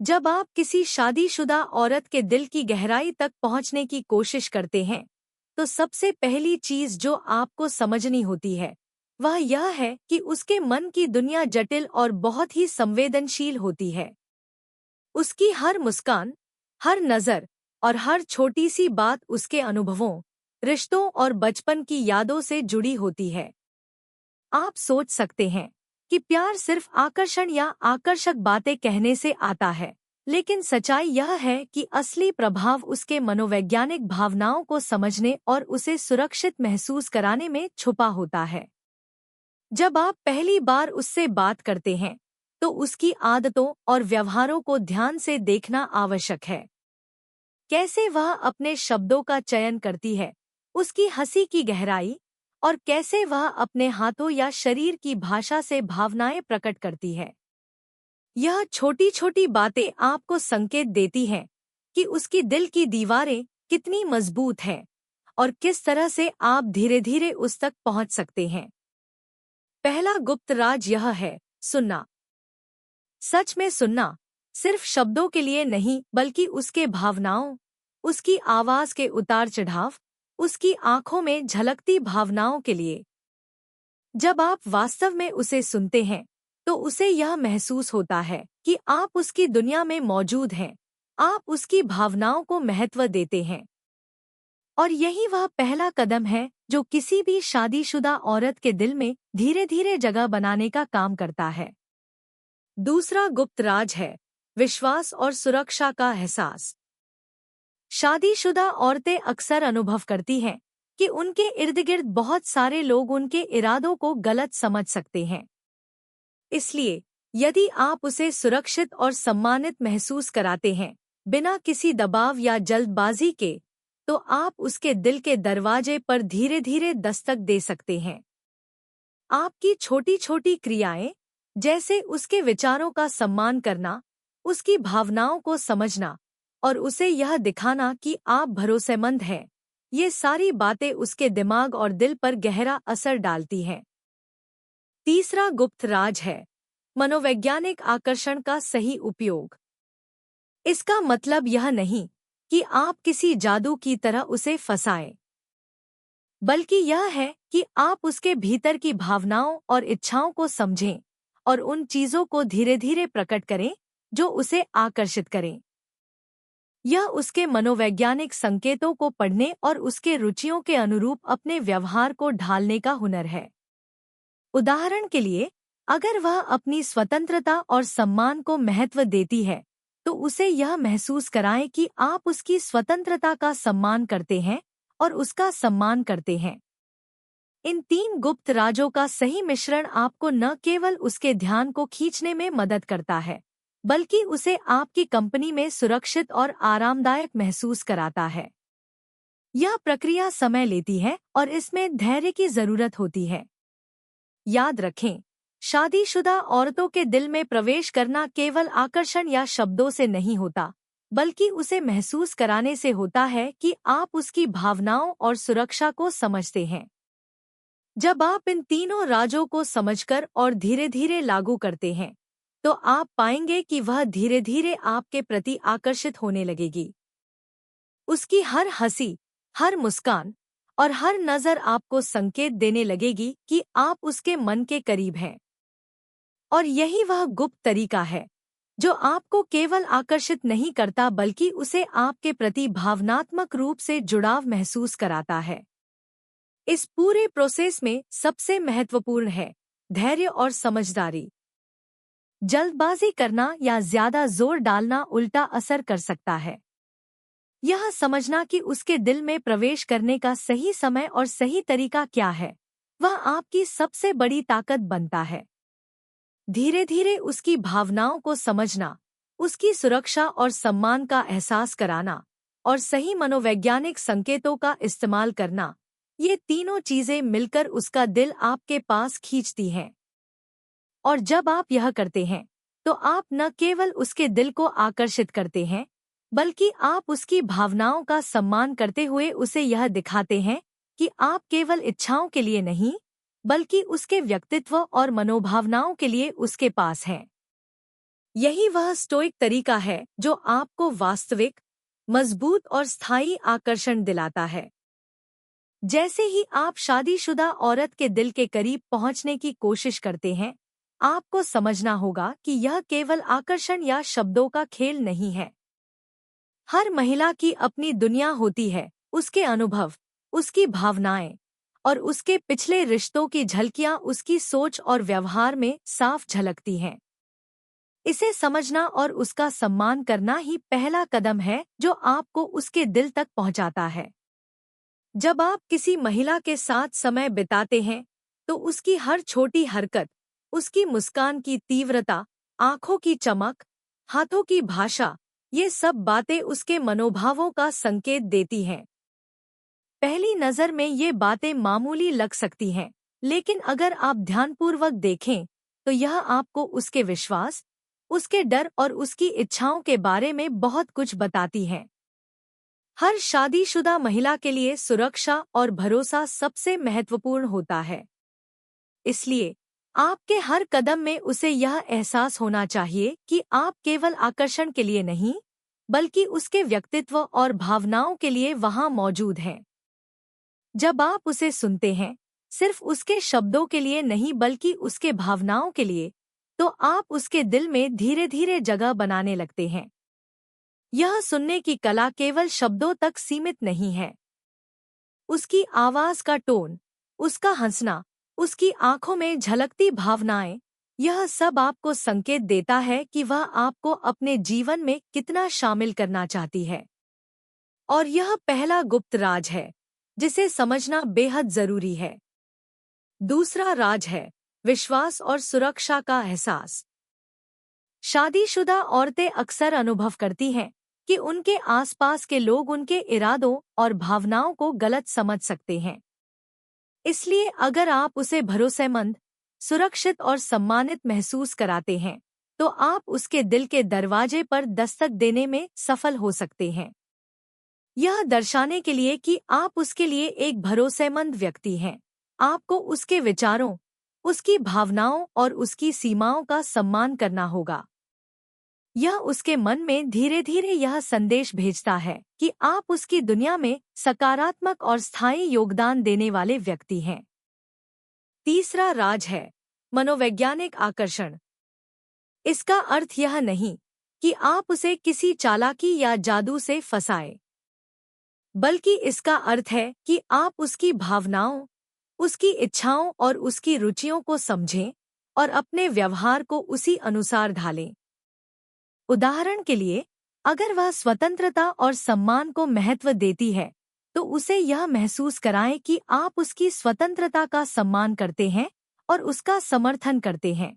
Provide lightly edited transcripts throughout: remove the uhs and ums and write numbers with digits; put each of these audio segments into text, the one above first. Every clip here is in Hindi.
जब आप किसी शादीशुदा औरत के दिल की गहराई तक पहुंचने की कोशिश करते हैं, तो सबसे पहली चीज जो आपको समझनी होती है, वह यह है कि उसके मन की दुनिया जटिल और बहुत ही संवेदनशील होती है। उसकी हर मुस्कान, हर नज़र और हर छोटी सी बात उसके अनुभवों, रिश्तों और बचपन की यादों से जुड़ी होती है। आप सोच सकते हैं कि प्यार सिर्फ आकर्षण या आकर्षक बातें कहने से आता है, लेकिन सच्चाई यह है कि असली प्रभाव उसके मनोवैज्ञानिक भावनाओं को समझने और उसे सुरक्षित महसूस कराने में छुपा होता है। जब आप पहली बार उससे बात करते हैं, तो उसकी आदतों और व्यवहारों को ध्यान से देखना आवश्यक है। कैसे वह अपने शब्दों का चयन करती है, उसकी हंसी की गहराई, और कैसे वह अपने हाथों या शरीर की भाषा से भावनाएं प्रकट करती है। यह छोटी छोटी बातें आपको संकेत देती हैं कि उसकी दिल की दीवारें कितनी मजबूत हैं और किस तरह से आप धीरे धीरे उस तक पहुंच सकते हैं। पहला गुप्त राज यह है: सुनना। सच में सुनना, सिर्फ शब्दों के लिए नहीं बल्कि उसके भावनाओं, उसकी आवाज के उतार चढ़ाव, उसकी आंखों में झलकती भावनाओं के लिए। जब आप वास्तव में उसे सुनते हैं, तो उसे यह महसूस होता है कि आप उसकी दुनिया में मौजूद हैं, आप उसकी भावनाओं को महत्व देते हैं। और यही वह पहला कदम है जो किसी भी शादीशुदा औरत के दिल में धीरे धीरे जगह बनाने का काम करता है। दूसरा गुप्त राज है विश्वास और सुरक्षा का एहसास। शादीशुदा औरतें अक्सर अनुभव करती हैं कि उनके इर्द गिर्द बहुत सारे लोग उनके इरादों को गलत समझ सकते हैं। इसलिए यदि आप उसे सुरक्षित और सम्मानित महसूस कराते हैं, बिना किसी दबाव या जल्दबाजी के, तो आप उसके दिल के दरवाजे पर धीरे धीरे दस्तक दे सकते हैं। आपकी छोटी छोटी क्रियाएं, जैसे उसके विचारों का सम्मान करना, उसकी भावनाओं को समझना और उसे यह दिखाना कि आप भरोसेमंद हैं, ये सारी बातें उसके दिमाग और दिल पर गहरा असर डालती हैं। तीसरा गुप्त राज है मनोवैज्ञानिक आकर्षण का सही उपयोग। इसका मतलब यह नहीं कि आप किसी जादू की तरह उसे फंसाएं, बल्कि यह है कि आप उसके भीतर की भावनाओं और इच्छाओं को समझें और उन चीजों को धीरे धीरे प्रकट करें जो उसे आकर्षित करें। यह उसके मनोवैज्ञानिक संकेतों को पढ़ने और उसके रुचियों के अनुरूप अपने व्यवहार को ढालने का हुनर है। उदाहरण के लिए, अगर वह अपनी स्वतंत्रता और सम्मान को महत्व देती है, तो उसे यह महसूस कराएं कि आप उसकी स्वतंत्रता का सम्मान करते हैं और उसका सम्मान करते हैं। इन तीन गुप्त राजों का सही मिश्रण आपको न केवल उसके ध्यान को खींचने में मदद करता है, बल्कि उसे आपकी कंपनी में सुरक्षित और आरामदायक महसूस कराता है। यह प्रक्रिया समय लेती है और इसमें धैर्य की जरूरत होती है। याद रखें, शादीशुदा औरतों के दिल में प्रवेश करना केवल आकर्षण या शब्दों से नहीं होता, बल्कि उसे महसूस कराने से होता है कि आप उसकी भावनाओं और सुरक्षा को समझते हैं। जब आप इन तीनों राजों को समझकर और धीरे धीरे लागू करते हैं, तो आप पाएंगे कि वह धीरे धीरे आपके प्रति आकर्षित होने लगेगी। उसकी हर हंसी, हर मुस्कान और हर नज़र आपको संकेत देने लगेगी कि आप उसके मन के करीब हैं। और यही वह गुप्त तरीका है जो आपको केवल आकर्षित नहीं करता बल्कि उसे आपके प्रति भावनात्मक रूप से जुड़ाव महसूस कराता है। इस पूरे प्रोसेस में सबसे महत्वपूर्ण है धैर्य और समझदारी। जल्दबाजी करना या ज्यादा जोर डालना उल्टा असर कर सकता है। यह समझना कि उसके दिल में प्रवेश करने का सही समय और सही तरीका क्या है, वह आपकी सबसे बड़ी ताकत बनता है। धीरे धीरे उसकी भावनाओं को समझना, उसकी सुरक्षा और सम्मान का एहसास कराना और सही मनोवैज्ञानिक संकेतों का इस्तेमाल करना, ये तीनों चीजें मिलकर उसका दिल आपके पास खींचती हैं। और जब आप यह करते हैं, तो आप न केवल उसके दिल को आकर्षित करते हैं, बल्कि आप उसकी भावनाओं का सम्मान करते हुए उसे यह दिखाते हैं कि आप केवल इच्छाओं के लिए नहीं, बल्कि उसके व्यक्तित्व और मनोभावनाओं के लिए उसके पास हैं। यही वह स्टोइक तरीका है जो आपको वास्तविक, मजबूत और स्थायी आकर्षण दिलाता है। जैसे ही आप शादीशुदा औरत के दिल के करीब पहुंचने की कोशिश करते हैं, आपको समझना होगा कि यह केवल आकर्षण या शब्दों का खेल नहीं है। हर महिला की अपनी दुनिया होती है, उसके अनुभव, उसकी भावनाएं और उसके पिछले रिश्तों की झलकियां उसकी सोच और व्यवहार में साफ झलकती हैं। इसे समझना और उसका सम्मान करना ही पहला कदम है जो आपको उसके दिल तक पहुंचाता है। जब आप किसी महिला के साथ समय बिताते हैं, तो उसकी हर छोटी हरकत, उसकी मुस्कान की तीव्रता, आंखों की चमक, हाथों की भाषा, ये सब बातें उसके मनोभावों का संकेत देती हैं। पहली नज़र में ये बातें मामूली लग सकती हैं, लेकिन अगर आप ध्यानपूर्वक देखें, तो यह आपको उसके विश्वास, उसके डर और उसकी इच्छाओं के बारे में बहुत कुछ बताती हैं। हर शादीशुदा महिला के लिए सुरक्षा और भरोसा सबसे महत्वपूर्ण होता है। इसलिए आपके हर कदम में उसे यह एहसास होना चाहिए कि आप केवल आकर्षण के लिए नहीं, बल्कि उसके व्यक्तित्व और भावनाओं के लिए वहां मौजूद हैं। जब आप उसे सुनते हैं, सिर्फ उसके शब्दों के लिए नहीं बल्कि उसके भावनाओं के लिए, तो आप उसके दिल में धीरे धीरे जगह बनाने लगते हैं। यह सुनने की कला केवल शब्दों तक सीमित नहीं है। उसकी आवाज का टोन, उसका हंसना, उसकी आंखों में झलकती भावनाएं, यह सब आपको संकेत देता है कि वह आपको अपने जीवन में कितना शामिल करना चाहती है। और यह पहला गुप्त राज है, जिसे समझना बेहद जरूरी है। दूसरा राज है विश्वास और सुरक्षा का एहसास। शादीशुदा औरतें अक्सर अनुभव करती हैं कि उनके आसपास के लोग उनके इरादों और भावनाओं को गलत समझ सकते हैं। इसलिए अगर आप उसे भरोसेमंद, सुरक्षित और सम्मानित महसूस कराते हैं, तो आप उसके दिल के दरवाजे पर दस्तक देने में सफल हो सकते हैं। यह दर्शाने के लिए कि आप उसके लिए एक भरोसेमंद व्यक्ति हैं, आपको उसके विचारों, उसकी भावनाओं और उसकी सीमाओं का सम्मान करना होगा। यह उसके मन में धीरे धीरे यह संदेश भेजता है कि आप उसकी दुनिया में सकारात्मक और स्थायी योगदान देने वाले व्यक्ति हैं। तीसरा राज है मनोवैज्ञानिक आकर्षण। इसका अर्थ यह नहीं कि आप उसे किसी चालाकी या जादू से फंसाएं, बल्कि इसका अर्थ है कि आप उसकी भावनाओं, उसकी इच्छाओं और उसकी रुचियों को समझें और अपने व्यवहार को उसी अनुसार ढालें। उदाहरण के लिए, अगर वह स्वतंत्रता और सम्मान को महत्व देती है, तो उसे यह महसूस कराएं कि आप उसकी स्वतंत्रता का सम्मान करते हैं और उसका समर्थन करते हैं।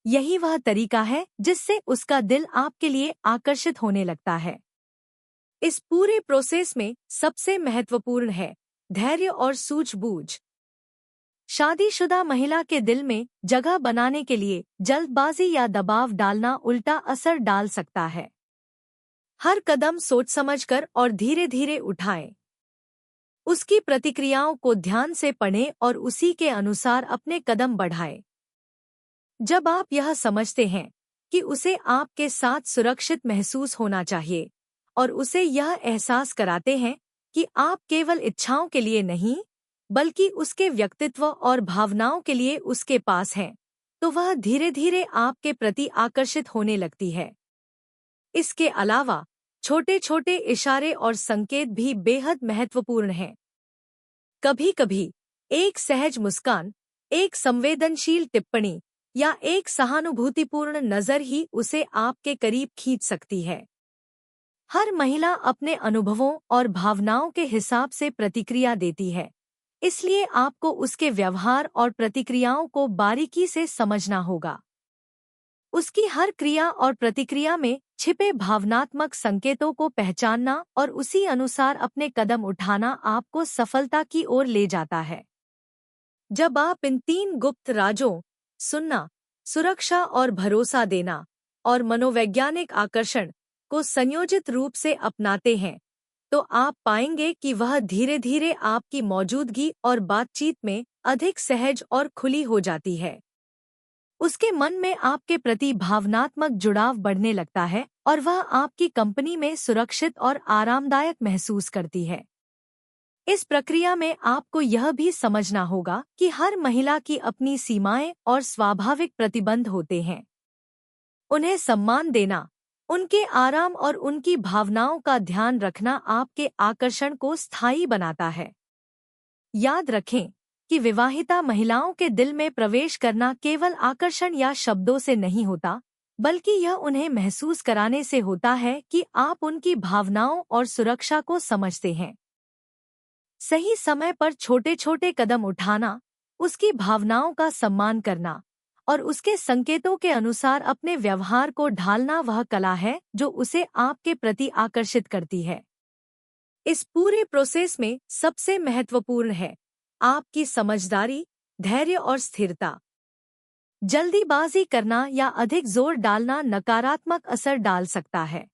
यही वह तरीका है जिससे उसका दिल आपके लिए आकर्षित होने लगता है। इस पूरे प्रोसेस में सबसे महत्वपूर्ण है धैर्य और सूझबूझ। शादीशुदा महिला के दिल में जगह बनाने के लिए जल्दबाजी या दबाव डालना उल्टा असर डाल सकता है। हर कदम सोच समझकर और धीरे धीरे उठाएं। उसकी प्रतिक्रियाओं को ध्यान से पढ़ें और उसी के अनुसार अपने कदम बढ़ाएं। जब आप यह समझते हैं कि उसे आपके साथ सुरक्षित महसूस होना चाहिए और उसे यह एहसास कराते हैं कि आप केवल इच्छाओं के लिए नहीं, बल्कि उसके व्यक्तित्व और भावनाओं के लिए उसके पास हैं, तो वह धीरे धीरे आपके प्रति आकर्षित होने लगती है। इसके अलावा छोटे छोटे इशारे और संकेत भी बेहद महत्वपूर्ण हैं। कभी-कभी एक सहज मुस्कान, एक संवेदनशील टिप्पणी या एक सहानुभूतिपूर्ण नज़र ही उसे आपके करीब खींच सकती है। हर महिला अपने अनुभवों और भावनाओं के हिसाब से प्रतिक्रिया देती है, इसलिए आपको उसके व्यवहार और प्रतिक्रियाओं को बारीकी से समझना होगा। उसकी हर क्रिया और प्रतिक्रिया में छिपे भावनात्मक संकेतों को पहचानना और उसी अनुसार अपने कदम उठाना आपको सफलता की ओर ले जाता है। जब आप इन 3 गुप्त राजों, सुनना, सुरक्षा और भरोसा देना, और मनोवैज्ञानिक आकर्षण को संयोजित रूप से अपनाते हैं, तो आप पाएंगे कि वह धीरे धीरे आपकी मौजूदगी और बातचीत में अधिक सहज और खुली हो जाती है। उसके मन में आपके प्रति भावनात्मक जुड़ाव बढ़ने लगता है और वह आपकी कंपनी में सुरक्षित और आरामदायक महसूस करती है। इस प्रक्रिया में आपको यह भी समझना होगा कि हर महिला की अपनी सीमाएं और स्वाभाविक प्रतिबंध होते हैं। उन्हें सम्मान देना, उनके आराम और उनकी भावनाओं का ध्यान रखना आपके आकर्षण को स्थायी बनाता है। याद रखें कि विवाहिता महिलाओं के दिल में प्रवेश करना केवल आकर्षण या शब्दों से नहीं होता, बल्कि यह उन्हें महसूस कराने से होता है कि आप उनकी भावनाओं और सुरक्षा को समझते हैं। सही समय पर छोटे छोटे कदम उठाना, उसकी भावनाओं का सम्मान करना और उसके संकेतों के अनुसार अपने व्यवहार को ढालना वह कला है जो उसे आपके प्रति आकर्षित करती है। इस पूरे प्रोसेस में सबसे महत्वपूर्ण है आपकी समझदारी, धैर्य और स्थिरता। जल्दीबाजी करना या अधिक जोर डालना नकारात्मक असर डाल सकता है।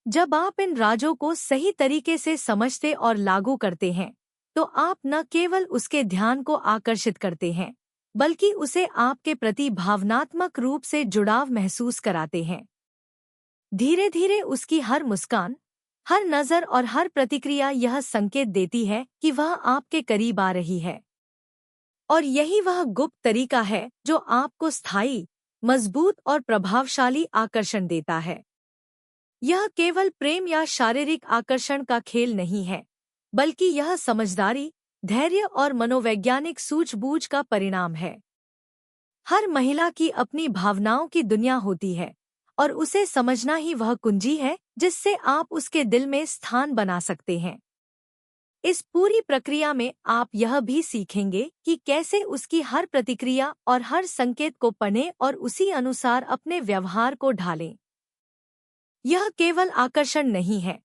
जब आप इन राजों को सही तरीके से समझते और लागू करते हैं, तो आप न केवल उसके ध्यान को आकर्षित करते हैं, बल्कि उसे आपके प्रति भावनात्मक रूप से जुड़ाव महसूस कराते हैं। धीरे धीरे उसकी हर मुस्कान, हर नज़र और हर प्रतिक्रिया यह संकेत देती है कि वह आपके करीब आ रही है। और यही वह गुप्त तरीका है जो आपको स्थायी, मजबूत और प्रभावशाली आकर्षण देता है। यह केवल प्रेम या शारीरिक आकर्षण का खेल नहीं है, बल्कि यह समझदारी, धैर्य और मनोवैज्ञानिक सूझबूझ का परिणाम है। हर महिला की अपनी भावनाओं की दुनिया होती है और उसे समझना ही वह कुंजी है जिससे आप उसके दिल में स्थान बना सकते हैं। इस पूरी प्रक्रिया में आप यह भी सीखेंगे कि कैसे उसकी हर प्रतिक्रिया और हर संकेत को पढ़ें और उसी अनुसार अपने व्यवहार को ढालें। यह केवल आकर्षण नहीं है,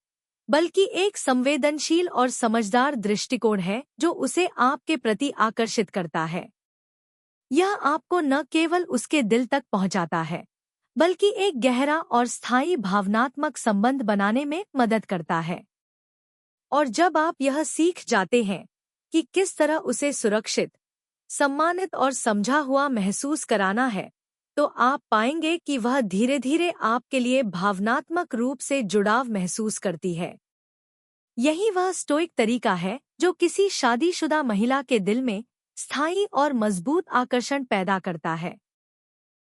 बल्कि एक संवेदनशील और समझदार दृष्टिकोण है जो उसे आपके प्रति आकर्षित करता है। यह आपको न केवल उसके दिल तक पहुंचाता है, बल्कि एक गहरा और स्थायी भावनात्मक संबंध बनाने में मदद करता है। और जब आप यह सीख जाते हैं कि किस तरह उसे सुरक्षित, सम्मानित और समझा हुआ महसूस कराना है, तो आप पाएंगे कि वह धीरे धीरे आपके लिए भावनात्मक रूप से जुड़ाव महसूस करती है। यही वह स्टोइक तरीका है जो किसी शादीशुदा महिला के दिल में स्थायी और मजबूत आकर्षण पैदा करता है।